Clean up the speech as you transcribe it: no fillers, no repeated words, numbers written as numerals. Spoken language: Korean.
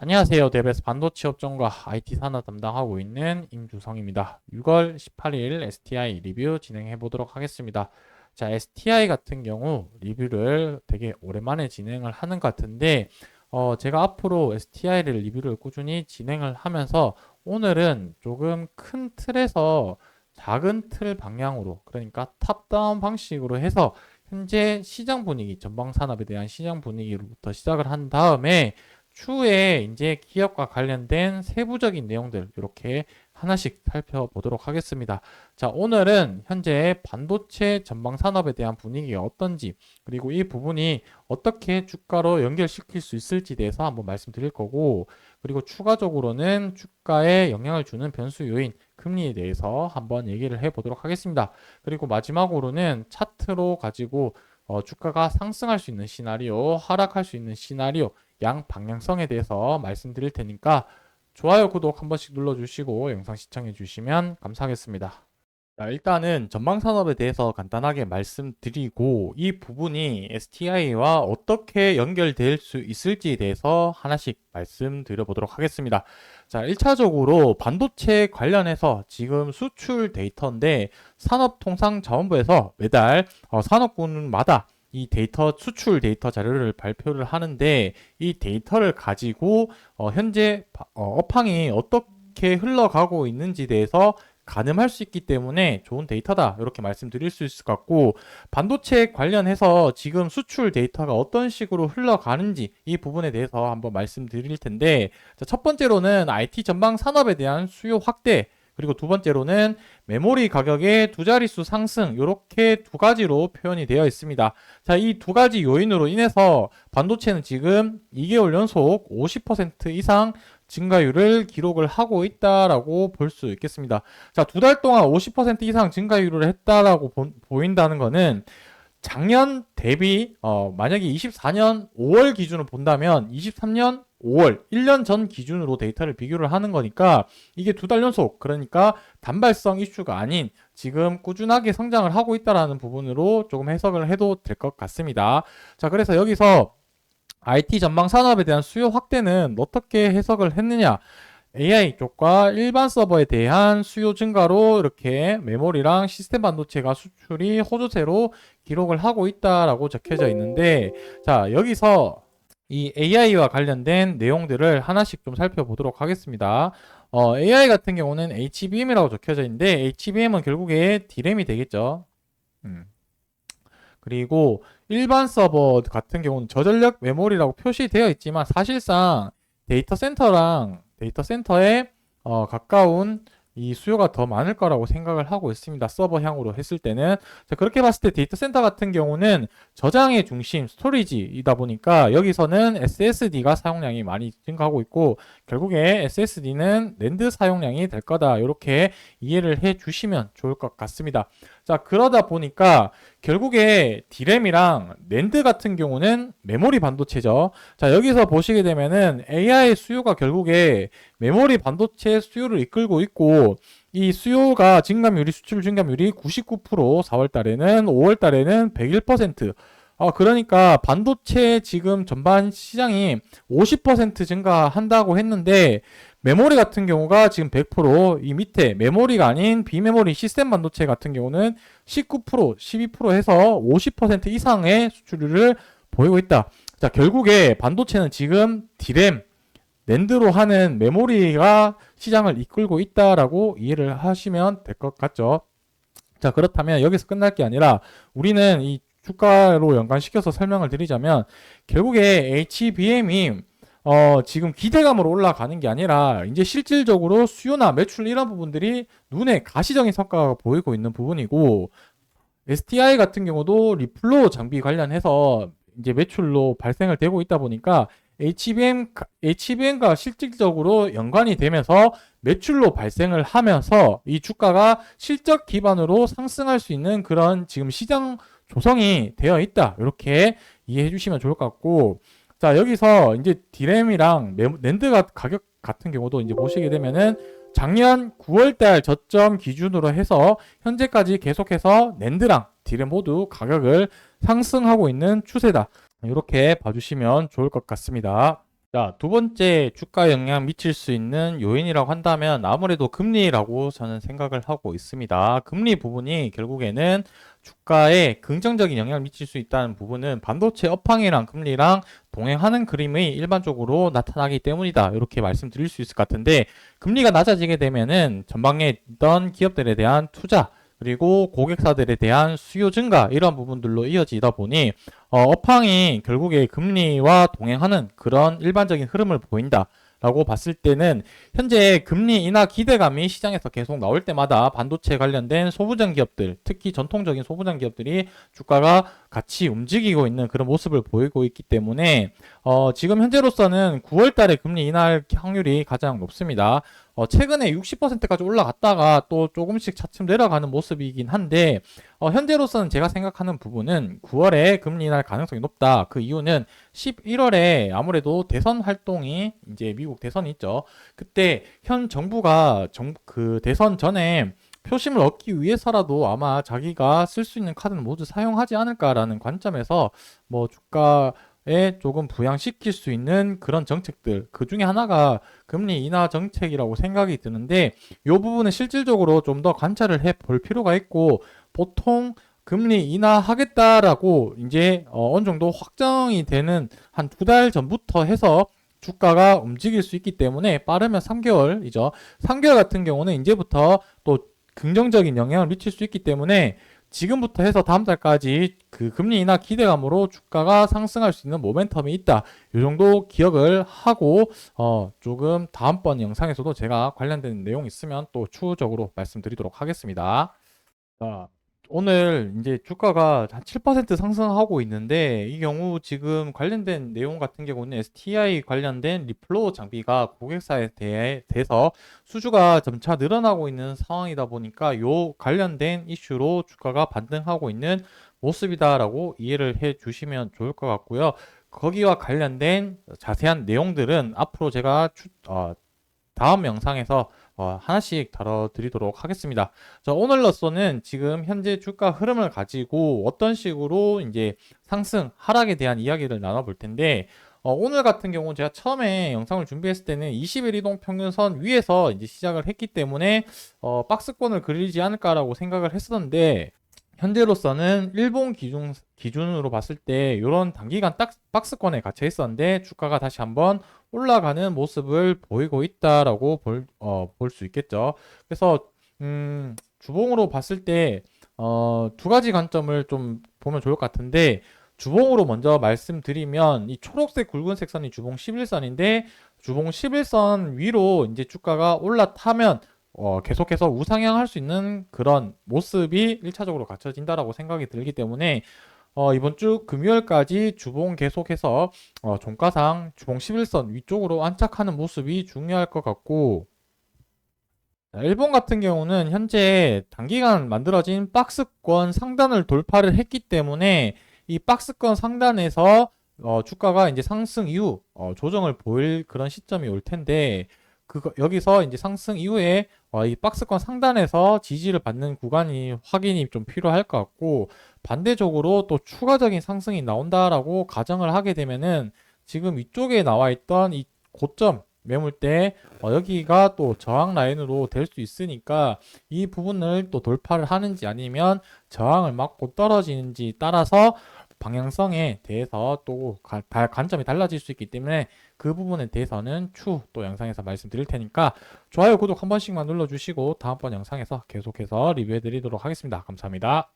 안녕하세요. 데베스 반도체 업종과 IT 산업 담당하고 있는 임주성입니다. 6월 18일 STI 리뷰 진행해 보도록 하겠습니다. 자, STI 같은 경우 리뷰를 되게 오랜만에 진행을 하는 것 같은데, 제가 앞으로 STI를 리뷰를 꾸준히 진행을 하면서 오늘은 조금 큰 틀에서 작은 틀 방향으로, 그러니까 탑다운 방식으로 해서 현재 시장 분위기, 전방 산업에 대한 시장 분위기로부터 시작을 한 다음에 추후에 이제 기업과 관련된 세부적인 내용들 이렇게 하나씩 살펴보도록 하겠습니다. 자, 오늘은 현재 반도체 전방 산업에 대한 분위기가 어떤지, 그리고 이 부분이 어떻게 주가로 연결시킬 수 있을지에 대해서 한번 말씀드릴 거고, 그리고 추가적으로는 주가에 영향을 주는 변수 요인, 금리에 대해서 한번 얘기를 해보도록 하겠습니다. 그리고 마지막으로는 차트로 가지고 주가가 상승할 수 있는 시나리오, 하락할 수 있는 시나리오, 양 방향성에 대해서 말씀드릴 테니까 좋아요, 구독 한 번씩 눌러주시고 영상 시청해 주시면 감사하겠습니다. 자, 일단은 전방산업에 대해서 간단하게 말씀드리고 이 부분이 STI와 어떻게 연결될 수 있을지에 대해서 하나씩 말씀드려 보도록 하겠습니다. 자, 1차적으로 반도체 관련해서 지금 수출 데이터인데 산업통상자원부에서 매달 산업군마다 이 데이터 수출 데이터 자료를 발표를 하는데 이 데이터를 가지고 현재 업황이 어떻게 흘러가고 있는지에 대해서 가늠할 수 있기 때문에 좋은 데이터다 이렇게 말씀드릴 수 있을 것 같고, 반도체 관련해서 지금 수출 데이터가 어떤 식으로 흘러가는지 이 부분에 대해서 한번 말씀드릴 텐데, 첫 번째로는 IT 전방 산업에 대한 수요 확대, 그리고 두 번째로는 메모리 가격의 두 자릿수 상승, 이렇게 두 가지로 표현이 되어 있습니다. 자, 이 두 가지 요인으로 인해서 반도체는 지금 2개월 연속 50% 이상 증가율을 기록을 하고 있다라고 볼 수 있겠습니다. 자, 두 달 동안 50% 이상 증가율을 했다라고 보인다는 거는 작년 대비 만약에 24년 5월 기준으로 본다면 23년 5월 1년 전 기준으로 데이터를 비교를 하는 거니까 이게 두 달 연속, 그러니까 단발성 이슈가 아닌 지금 꾸준하게 성장을 하고 있다라는 부분으로 조금 해석을 해도 될 것 같습니다. 자, 그래서 여기서 IT 전방 산업에 대한 수요 확대는 어떻게 해석을 했느냐? AI 쪽과 일반 서버에 대한 수요 증가로 이렇게 메모리랑 시스템 반도체가 수출이 호조세로 기록을 하고 있다라고 적혀져 있는데, 자, 여기서 이 AI와 관련된 내용들을 하나씩 좀 살펴보도록 하겠습니다. AI 같은 경우는 HBM이라고 적혀져 있는데 HBM은 결국에 D램이 되겠죠. 그리고 일반 서버 같은 경우는 저전력 메모리라고 표시되어 있지만 사실상 데이터 센터에 가까운 이 수요가 더 많을 거라고 생각을 하고 있습니다. 서버향으로 했을 때는. 자, 그렇게 봤을 때 데이터 센터 같은 경우는 저장의 중심, 스토리지이다 보니까 여기서는 SSD가 사용량이 많이 증가하고 있고 결국에 SSD는 랜드 사용량이 될 거다. 이렇게 이해를 해 주시면 좋을 것 같습니다. 자, 그러다 보니까 결국에 D램이랑 낸드 같은 경우는 메모리 반도체죠. 자, 여기서 보시게 되면은 AI 수요가 결국에 메모리 반도체 수요를 이끌고 있고, 이 수요가 증감률이 수출 증감률이 99%, 4월 달에는 5월 달에는 101%. 그러니까 반도체 지금 전반 시장이 50% 증가한다고 했는데 메모리 같은 경우가 지금 100%이 밑에 메모리가 아닌 비메모리 시스템 반도체 같은 경우는 19%, 12% 해서 50% 이상의 수출률을 보이고 있다. 자, 결국에 반도체는 지금 D램, 낸드로 하는 메모리가 시장을 이끌고 있다라고 이해를 하시면 될 것 같죠. 자, 그렇다면 여기서 끝날 게 아니라 우리는 이 주가로 연관시켜서 설명을 드리자면 결국에 HBM이 지금 기대감으로 올라가는 게 아니라 이제 실질적으로 수요나 매출 이런 부분들이 눈에 가시적인 성과가 보이고 있는 부분이고, STI 같은 경우도 리플로 장비 관련해서 이제 매출로 발생을 되고 있다 보니까 HBM과 실질적으로 연관이 되면서 매출로 발생을 하면서 이 주가가 실적 기반으로 상승할 수 있는 그런 지금 시장 조성이 되어 있다. 이렇게 이해해 주시면 좋을 것 같고, 자, 여기서 이제 D램이랑 낸드 가격 같은 경우도 이제 보시게 되면은 작년 9월달 저점 기준으로 해서 현재까지 계속해서 낸드랑 D램 모두 가격을 상승하고 있는 추세다. 이렇게 봐주시면 좋을 것 같습니다. 자, 두 번째 주가 영향 미칠 수 있는 요인이라고 한다면 아무래도 금리라고 저는 생각을 하고 있습니다. 금리 부분이 결국에는 주가에 긍정적인 영향을 미칠 수 있다는 부분은 반도체 업황이랑 금리랑 동행하는 그림이 일반적으로 나타나기 때문이다. 이렇게 말씀드릴 수 있을 것 같은데, 금리가 낮아지게 되면은 전방에 있던 기업들에 대한 투자, 그리고 고객사들에 대한 수요 증가, 이런 부분들로 이어지다 보니 업황이 결국에 금리와 동행하는 그런 일반적인 흐름을 보인다. 라고 봤을 때는 현재 금리 인하 기대감이 시장에서 계속 나올 때마다 반도체 관련된 소부장 기업들, 특히 전통적인 소부장 기업들이 주가가 같이 움직이고 있는 그런 모습을 보이고 있기 때문에 지금 현재로서는 9월 달에 금리 인하할 확률이 가장 높습니다. 최근에 60%까지 올라갔다가 또 조금씩 차츰 내려가는 모습이긴 한데 현재로서는 제가 생각하는 부분은 9월에 금리 인하할 가능성이 높다. 그 이유는 11월에 아무래도 대선 활동이 이제 미국 대선이 있죠. 그때 현 정부가 그 대선 전에 표심을 얻기 위해서라도 아마 자기가 쓸 수 있는 카드는 모두 사용하지 않을까라는 관점에서 뭐 주가에 조금 부양시킬 수 있는 그런 정책들, 그 중에 하나가 금리 인하 정책이라고 생각이 드는데, 이 부분은 실질적으로 좀 더 관찰을 해 볼 필요가 있고, 보통 금리 인하하겠다라고 이제 어느 정도 확정이 되는 한 두 달 전부터 해서 주가가 움직일 수 있기 때문에, 빠르면 3개월이죠. 3개월 같은 경우는 이제부터 또 긍정적인 영향을 미칠 수 있기 때문에 지금부터 해서 다음 달까지 그 금리 인하 기대감으로 주가가 상승할 수 있는 모멘텀이 있다. 이 정도 기억을 하고 조금 다음번 영상에서도 제가 관련된 내용 있으면 또 추후적으로 말씀드리도록 하겠습니다. 자, 오늘 이제 주가가 한 7% 상승하고 있는데, 이 경우 지금 관련된 내용 같은 경우는 STI 관련된 리플로우 장비가 고객사에 대해서 수주가 점차 늘어나고 있는 상황이다 보니까 요 관련된 이슈로 주가가 반등하고 있는 모습이다라고 이해를 해 주시면 좋을 것 같고요. 거기와 관련된 자세한 내용들은 앞으로 제가 다음 영상에서 하나씩 다뤄드리도록 하겠습니다. 자, 오늘로서는 지금 현재 주가 흐름을 가지고 어떤 식으로 이제 상승, 하락에 대한 이야기를 나눠볼 텐데, 오늘 같은 경우 제가 처음에 영상을 준비했을 때는 20일 이동 평균선 위에서 이제 시작을 했기 때문에 박스권을 그리지 않을까라고 생각을 했었는데, 현재로서는 일본 기준으로 봤을 때 이런 단기간 딱 박스권에 갇혀 있었는데 주가가 다시 한번 올라가는 모습을 보이고 있다라고 볼 수 있겠죠. 그래서 주봉으로 봤을 때 두 가지 관점을 좀 보면 좋을 것 같은데, 주봉으로 먼저 말씀드리면 이 초록색 굵은색 선이 주봉 11선인데, 주봉 11선 위로 이제 주가가 올라타면 계속해서 우상향할 수 있는 그런 모습이 1차적으로 갖춰진다라고 생각이 들기 때문에 이번 주 금요일까지 주봉 계속해서 종가상 주봉 11선 위쪽으로 안착하는 모습이 중요할 것 같고, 일본 같은 경우는 현재 단기간 만들어진 박스권 상단을 돌파를 했기 때문에 이 박스권 상단에서 주가가 이제 상승 이후 조정을 보일 그런 시점이 올 텐데, 여기서 이제 상승 이후에 이 박스권 상단에서 지지를 받는 구간이 확인이 좀 필요할 것 같고, 반대적으로 또 추가적인 상승이 나온다라고 가정을 하게 되면은 지금 위쪽에 나와 있던 이 고점 매물대 여기가 또 저항 라인으로 될 수 있으니까 이 부분을 또 돌파를 하는지 아니면 저항을 맞고 떨어지는지 따라서 방향성에 대해서 또 관점이 달라질 수 있기 때문에 그 부분에 대해서는 추후 또 영상에서 말씀드릴 테니까 좋아요, 구독 한 번씩만 눌러주시고 다음번 영상에서 계속해서 리뷰해 드리도록 하겠습니다. 감사합니다.